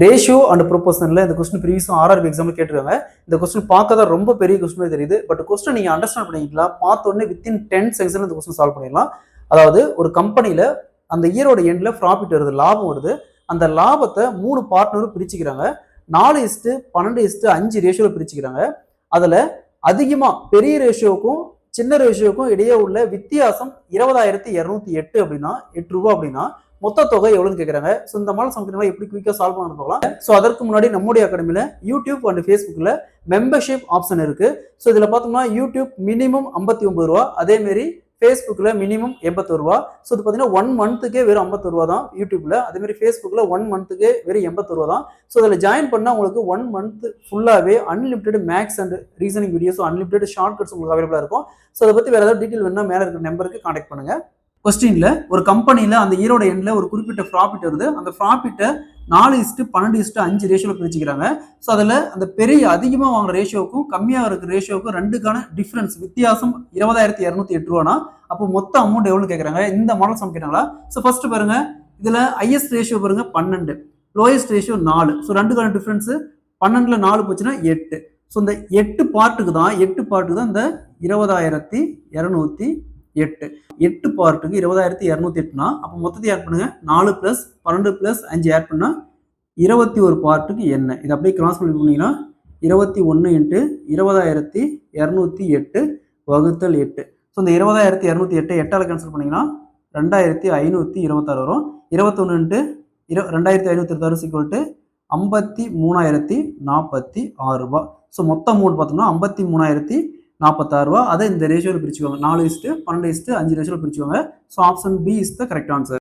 Ratio and ப்ரொபோஷனில் இந்த question ப்ரீவியஸும் RRB example கேட்டிருக்காங்க. இந்த கொஸ்டின் பார்க்க தான் ரொம்ப பெரிய கொஸ்டின் தெரியுது. பட் கொஸ்டின் நீங்கள் அண்டர்ஸ்டாண்ட் பண்ணிக்கலாம். பார்த்தோன்னே வித்தின் 10 செகண்ட்ஸில் இந்த கொஸ்டின் சால்வ் பண்ணிடலாம். அதாவது ஒரு கம்பெனியில் அந்த இயரோட எண்டில் ப்ராஃபிட் வருது, லாபம் வருது. அந்த லாபத்தை 3 பார்ட்னரும் பிரிச்சுக்கிறாங்க. 4:12:5 ரேஷியோவில் பிரிச்சுக்கிறாங்க. அதில் அதிகமாக பெரிய ரேஷியோவுக்கும் சின்ன ரேஷியோவுக்கும் இடையே உள்ள வித்தியாசம் 20,208 அப்படின்னா 8 ரூபா அப்படின்னா மொத்த தொகை எவ்வளோன்னு கேட்குறாங்க. ஸோ இந்த மாதிரி சம்திங் எப்படி குயிக்காக சால்வ் பண்ண போகலாம். ஸோ அதற்கு முன்னாடி நம்முடைய அகாடமியில் யூடியூப் அண்ட் ஃபேஸ்புக்கில் மெம்பர்ஷிப் ஆப்ஷன் இருக்குது. ஸோ இதில் பார்த்தோம்னா யூடியூப் மினிமம் 59 ரூபா, அதேமாரி ஃபேஸ்புக்கில் மினிமம் 81 ரூபா. ஸோ இது பார்த்தீங்கன்னா 1 மந்த்துக்கே வெறும் 51 ரூபா தான் யூடியூப்பில். அதேமாதிரி ஃபேஸ்புக்கில் 1 மந்த்துக்கே வெறும் 81 ரூபா தான். ஸோ இதில் ஜாயின் பண்ணால் உங்களுக்கு 1 மந்த் ஃபுல்லாகவே unlimited maths and reasoning videos, unlimited shortcuts உங்களுக்கு அவைலபிளாக இருக்கும். ஸோ அதை பற்றி வேறு ஏதாவது டீட்டெயில் வேணும்னா மேலே இருக்கிற நம்பருக்கு கான்டாக்ட் பண்ணுங்கள். கொஸ்டின்ல ஒரு கம்பெனியில் அந்த ஈரோட எண்ணில் ஒரு குறிப்பிட்ட ப்ராஃபிட் வருது. அந்த ப்ராஃபிட்டை 4:12:5 ரேஷியோவில் பிரிச்சுக்கிறாங்க. ஸோ அதில் அந்த பெரிய அதிகமாக வாங்குற ரேஷியோவுக்கும் கம்மியாக இருக்கிற ரேஷியோவுக்கும் ரெண்டுக்கான டிஃப்ரென்ஸ் வித்தியாசம் 20,208 ரூபானா அப்போ மொத்த அமௌண்ட் எவ்வளோன்னு கேட்குறாங்க. இந்த மாடல் சம் கேட்டாங்களா. ஸோ ஃபர்ஸ்ட் பாருங்க, இதில் ஹையஸ்ட் ரேஷியோ பாருங்க 12, லோயஸ்ட் ரேஷியோ 4. ஸோ ரெண்டுக்கான டிஃப்ரென்ஸ் 12ல் 4 போச்சுன்னா 8. ஸோ இந்த 8 பார்ட்டுக்கு தான் இந்த 20,208 8 பார்ட்டுக்கு 20,208னா அப்போ மொத்தத்தை ஆட் பண்ணுங்க. 4 + 12 + 5 ஆட் பண்ணா 21 பார்ட்டுக்கு என்ன. இதை அப்படியே கிராஸ் பண்ணி பண்ணீங்கன்னா 21 × 20,208 வகுத்தல் 8. ஸோ இந்த 20,208 8ஆல் கேன்சல் பண்ணீங்கன்னா 2,526 வரும். 21 × 2,526 53,046 ரூபா. ஸோ மொத்த அமௌண்ட் பார்த்தோம்னா 53,046 ரூபா. அதை இந்த ரேஷியோவில் பிரிச்சுக்கோங்க. 4:12:5 ரேஷியோவில் பிரிச்சுக்கோங்க. So option B is the correct answer.